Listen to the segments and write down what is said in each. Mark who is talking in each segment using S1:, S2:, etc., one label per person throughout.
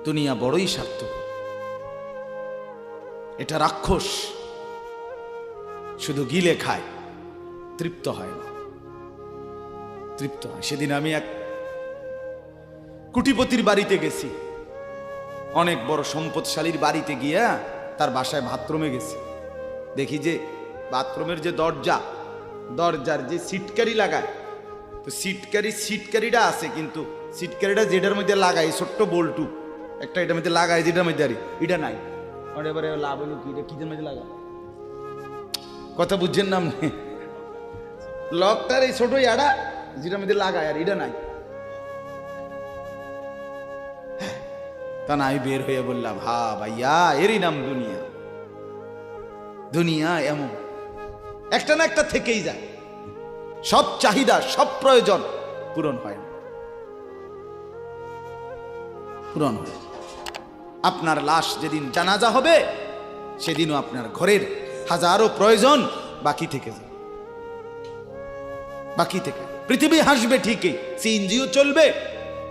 S1: দুনিয়া বড়ই স্বার্থপর। এটা রাক্ষস, শুধু গিলে খায়, তৃপ্ত হয় না, তৃপ্ত হয়। সেদিন আমি এক কুটিপতির বাড়িতে গেছি, অনেক বড় সম্পদশালীর বাড়িতে গিয়া তার বাসায় বাথরুমে গেছি। দেখি যে বাথরুমের যে দরজার যে সিটকারি লাগায়, তো সিটকারিটা আছে, কিন্তু সিটকারিটা যেটার মধ্যে লাগায় ছোট্ট বল্টু একটা, এটার মধ্যে লাগায় যেটার মধ্যে আর এটা নাই। এবারে লাভ হলো কি, এটা কিদের মধ্যে লাগা, কথা বুঝছেন না আপনি? লকটার এই ছোট ইয়াটা যেটার মধ্যে লাগায় আর এটা নাই। তা না, আমি বের হয়ে বললাম, হা ভাইয়া, এরই নাম দুনিয়া। দুনিয়া এমন একটা না একটা থেকেই যায়, সব চাহিদা সব প্রয়োজন পূরণ হয় না, পূরণ হয়। আপনার লাশ যেদিন জানাজা হবে, সেদিনও আপনার ঘরের হাজারো প্রয়োজন বাকি থেকে যায়, বাকি থেকে। পৃথিবী হাসবে ঠিকই, সিএনজিও চলবে,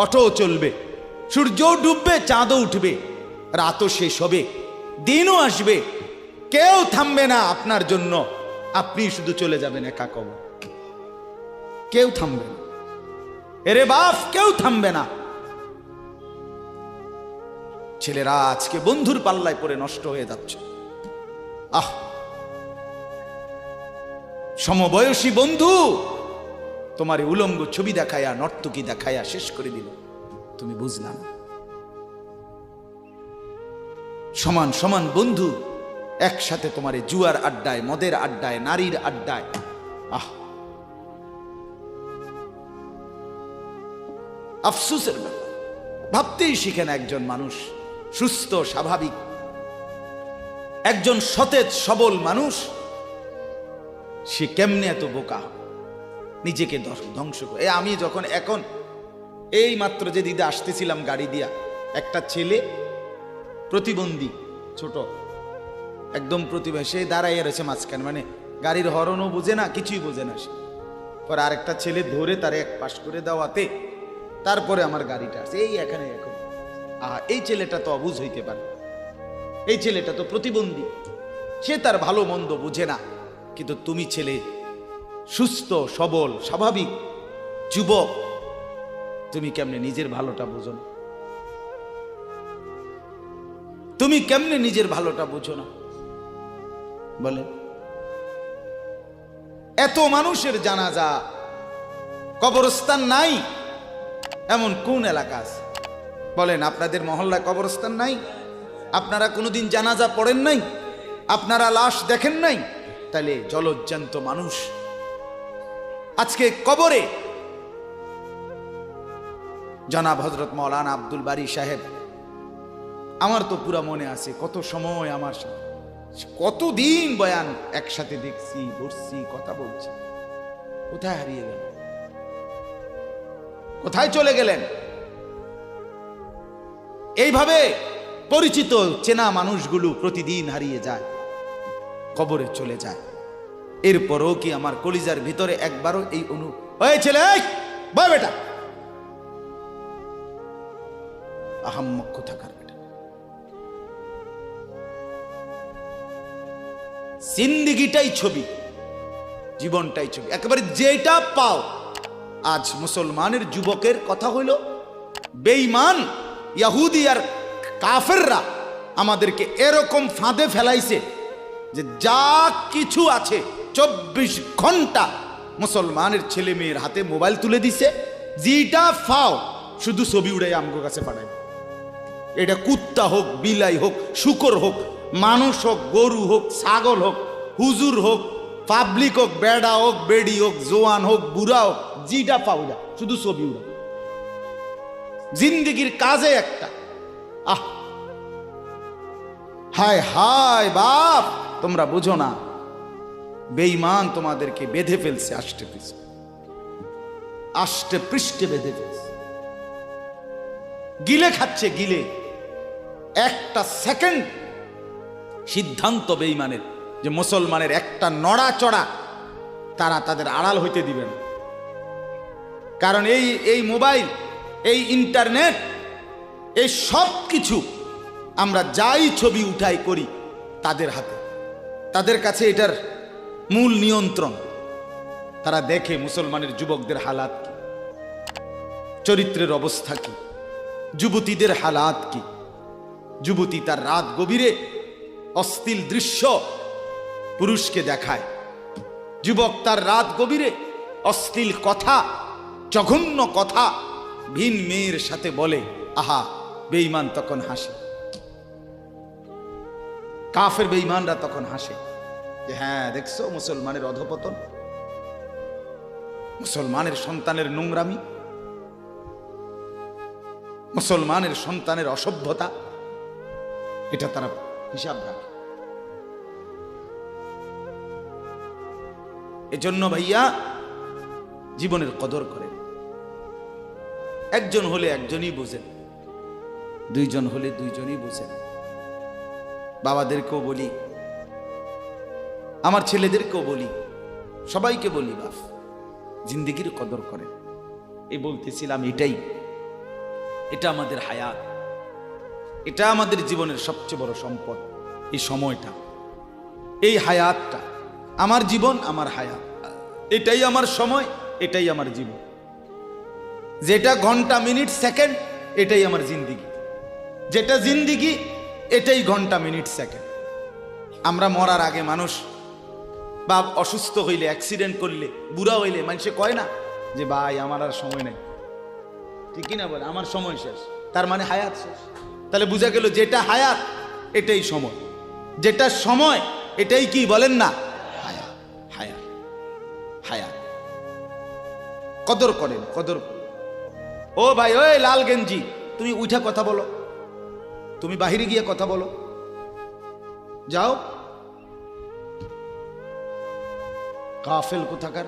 S1: অটোও চলবে, সূর্যও ডুববে, চাঁদও উঠবে, রাতও শেষ হবে, দিনও আসবে, কেউ থামবে না আপনার জন্য। আপনি শুধু চলে যাবেন একা কবর, কেউ থামবে না। এরে বাপ, কেউ থামবে না। ছেলেরা আজকে বন্ধুর পাল্লায় পড়ে নষ্ট হয়ে যাচ্ছে। আহ, সমবয়সী বন্ধু তোমার উলঙ্গ ছবি দেখায়া, নর্তকী দেখায়া শেষ করে দিল, তুমি বুঝলা না। সমান সমান বন্ধু একসাথে তোমার জুয়ার আড্ডায়, মদের আড্ডায়, নারীর আড্ডায়, আহ, আফসোসের ব্যাপার। ভাবতেই শিখেন একজন মানুষ সুস্থ স্বাভাবিক, একজন সতেজ সবল মানুষ, সে কেমনে এত বোকা, নিজেকে ধ্বংস করে। আমি যখন এখন এই মাত্র যে দিদা আসতেছিলাম গাড়ি দিয়া, একটা ছেলে প্রতিবন্ধী, ছোট একদম প্রতিভা, সে দাঁড়াইয়া রয়েছে মাঝখানে, মানে গাড়ির হরনও বোঝে না, কিছুই বোঝে না সে। পরে আরেকটা ছেলে ধরে তারে এক পাশ করে দেওয়াতে তারপরে আমার গাড়িটা আসছে এই এখানে। এখন এই ছেলেটা তো অবুঝ হইতে পারে, এই ছেলেটা তো প্রতিবন্ধী, সে তার ভালো মন্দ বুঝে না। কিন্তু তুমি ছেলে সুস্থ সবল স্বাভাবিক যুবক, তুমি কেমনে নিজের ভালোটা বুঝো না? তুমি কেমনে নিজের ভালোটা বুঝো না বলে? এত মানুষের জানাজা, কবরস্থান নাই এমন কোন এলাকা আছে বলেন? আপনাদের মহল্লায় কবরস্থান নাই? আপনারা কোনোদিন জানাজা পড়েন নাই? আপনারা লাশ দেখেন নাই? তাহলে জলজ্জান্ত মানুষ আজকে কবরে। জনাব হযরত মাওলানা আব্দুল বারী সাহেব, আমার তো পুরা মনে আছে, কত সময় আমার সাথে, কতদিন বয়ান একসাথে দেখছি, বসছি, কথা বলছি। কোথায় হারিয়ে গেল? কোথায় চলে গেলেন? এইভাবে পরিচিত চেনা মানুষগুলো প্রতিদিন হারিয়ে যায়, কবরে চলে যায়। এরপরও কি আমার কলিজার ভিতরে একবারও এই ছেলে বয় বেটা, আহাম্মক থাকার বেটা, জিন্দিগিটাই ছবি, জীবনটাই ছবি, একেবারে যেটা পাও। আজ মুসলমানের যুবকের কথা হইল, বেঈমান ইহুদি আর কাফেররা আমাদেরকে এরকম ফাঁদে ফেলাইছে যে যা কিছু আছে 24 ঘন্টা মুসলমানের ছেলে মেয়ের হাতে মোবাইল তুলে দিছে, যেটা ফাও শুধু ছবি উড়াই আমগো কাছে পাঠায়। এটা কুত্তা হোক, বিলাই হোক, শুকর হোক, মানুষ হোক, গরু হোক, ছাগল হোক, হুজুর হোক, পাবলিক হোক, বেড়া হোক, বেড়ি হোক, জোয়ান হোক, বুড়া হোক, যেটা পাও যা শুধু ছবি উড়া। জিন্দিগির কাজে একটা, আহ হায় হায় বাপ, তোমরা বুঝো না, বেঈমান তোমাদেরকে বেঁধে ফেলছে, আষ্টে পৃষ্ঠে বেঁধে ফেলছে, গিলে খাচ্ছে, গিলে। একটা সেকেন্ড সিদ্ধান্ত বেঈমানের যে মুসলমানের একটা নড়াচড়া তারা তাদের আড়াল হইতে দিবে না। কারণ এই মোবাইল, এই ইন্টারনেট এই সব কিছু আমরা যাই ছবি উঠাই করি তাদের হাতে, তাদের কাছে এটার মূল নিয়ন্ত্রণ। তারা দেখে মুসলমানের যুবকদের হালাত কি, চরিত্রের অবস্থা কি, যুবতীদের হালাত কি। যুবতী তার রাত গভীরে অশ্লীল দৃশ্য পুরুষকে দেখায়, যুবক তার রাত গভীরে অশ্লীল কথা, জঘন্য কথা ভিন মেয়ের সাথে বলে। আহা, বেঈমান তখন হাসে, কাফের বেঈমানরা তখন হাসে যে হ্যাঁ দেখছো মুসলমানের অধপতন, মুসলমানের সন্তানের নোংরামি, মুসলমানের সন্তানের অসভ্যতা, এটা তারা হিসাব রাখে। এজন্য ভাইয়া জীবনের কদর করেন। একজন হলে একজনই বোঝেন, দুইজন হলে দুইজনই বোঝেন। বাবাদেরকেও বলি, আমার ছেলেদেরকেও বলি, সবাইকে বলি, বাপ জিন্দেগির কদর করেন। এই বলতেছিলাম, এটা আমাদের হায়াত, এটা আমাদের জীবনের সবচেয়ে বড় সম্পদ। এই সময়টা, এই হায়াতটা, আমার জীবন, আমার হায়াত, এটাই আমার সময়, এটাই আমার জীবন। যেটা ঘন্টা, মিনিট, সেকেন্ড, এটাই আমার জিন্দিগি। যেটা জিন্দিগি, এটাই ঘন্টা, মিনিট, সেকেন্ড। আমরা মরার আগে মানুষ বা অসুস্থ হইলে, অ্যাক্সিডেন্ট করলে, বুড়া হইলে মানুষে কয় না যে ভাই আমার আর সময় নেই, ঠিক না বলে, আমার সময় শেষ, তার মানে হায়াত শেষ। তাহলে বোঝা গেল যেটা হায়াত এটাই সময়, যেটা সময় এটাই কি বলেন না, হায়াত। হায়াত, হায়াত। কদর করেন, কদর করেন। ও ভাই, ওই লাল গেঞ্জি, তুমি উঠা কথা বলো, তুমি বাহিরে গিয়ে কথা বলো, যাও। কাফেল কোথাকার,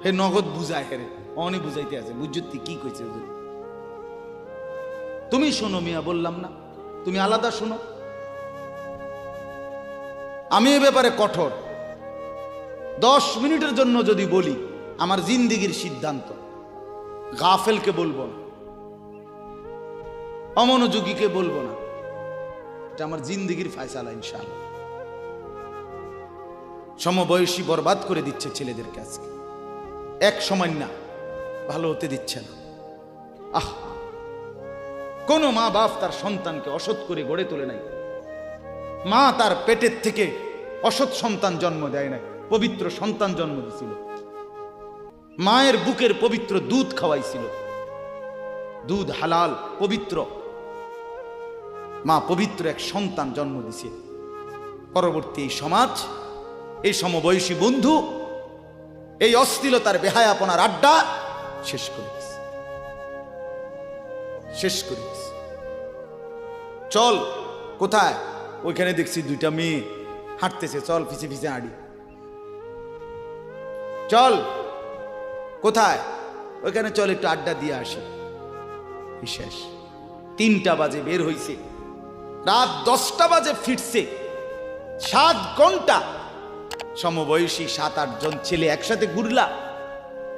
S1: হে নগদ বুঝায়, হেরে অনেক বুঝাইতে আছে, বুঝতে কি কইছে। তুমি শোনো মিয়া, বললাম না, তুমি আলাদা শোনো। আমি এ ব্যাপারে কঠোর। 10 মিনিটের জন্য যদি বলি, আমার জিন্দিগির সিদ্ধান্ত, গাফেলকে বলবো না, অমনোযোগীকে বলবো না, এটা আমার জিন্দিগির ফায়সালা ইনশাআল্লাহ। সমবয়সী বরবাদ করে দিচ্ছে ছেলেদেরকে আজকে, এক সময় না ভালো হতে দিচ্ছে না। আহ, কোন মা বাপ তার সন্তানকে অসৎ করে গড়ে তোলে নাই। মা তার পেটের থেকে অসৎ সন্তান জন্ম দেয় নাই, পবিত্র সন্তান জন্ম দিয়েছিল। মায়ের বুকের পবিত্র দুধ খাওয়াইছিল, দুধ হালাল পবিত্র। মা পবিত্র এক সন্তান জন্ম দিছে। পরবর্তী এই সমাজ, এই সমবয়সী বন্ধু এই অশ্লীলতার বেহায়াপনার আড্ডা শেষ করে দিছে, শেষ করে দিছে। চল কোথায়, ওইখানে দেখছি 2টা মেয়ে হাঁটতেছে, চল পিছে পিছে হাঁটি। চল কোথায়, ওইখানে চল একটু আড্ডা দিয়ে আসি। শেষ। 3টা বাজে বের হইছে, রাত 10টা বাজে ফিরছে। 7 ঘন্টা সমবয়সী 7-8 জন ছেলে একসাথে ঘুরলা,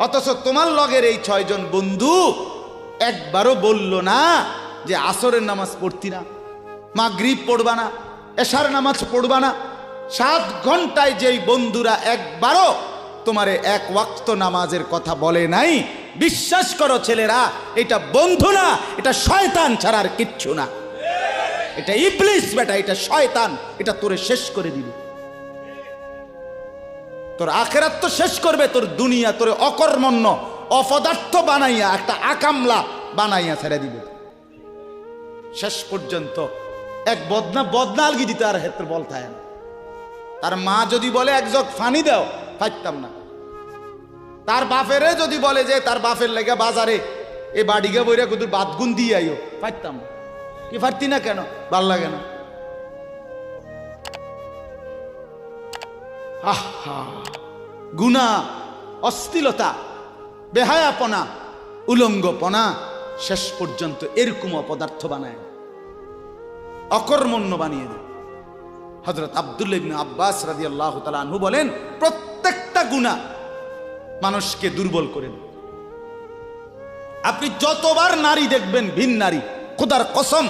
S1: অথচ তোমার লগের এই 6 জন বন্ধু একবারও বলল না যে আসরের নামাজ পড়তি না, মাগরিব পড়বা না, এশার নামাজ পড়বা না। 7 ঘন্টায় যেই বন্ধুরা একবারও তোমারে 1 ওয়াক্ত নামাজের কথা বলে নাই, বিশ্বাস করো ছেলেরা, এটা বন্ধু না, এটা শয়তান ছাড়া আর কিচ্ছু না। এটা ইবলিস বেটা, এটা শয়তান, এটা তোরে শেষ করে দিবে। তোর আখেরাত তো শেষ করবে, তোর দুনিয়া তোরে অকর্মণ্য অপদার্থ বানাইয়া, একটা আকামলা বানাইয়া ছেড়ে দিবে। শেষ পর্যন্ত এক বদনা আলগি দিতে আর হেত্র বল থাকে না। তার মা যদি বলে 1 জগ পানি দাও, পাইতাম না। তার বাপেরে যদি বলে যে তার বাপের লেগে বাজারে এ বাড়িকে বইরা কুদুর বাদগুন দিয়ে আইও, পাইতাম না। কি পারতি না কেন? ভাল লাগে না। আহা, গুনাহ, অশ্লীলতা, বেহায়াপনা, উলঙ্গপনা শেষ পর্যন্ত এরকম অপদার্থ বানায়, অকর্মণ্য বানিয়ে দেয়। হযরত আব্দুল্লাহ ইবনে আব্বাস রাদিয়াল্লাহু তাআলা আনহু বলেন, প্রত্যেকটা গুনাহ মানুষকে দুর্বল করে দেয়, আপনি যতবার নারী দেখবেন ভিন নারী, খোদার কসম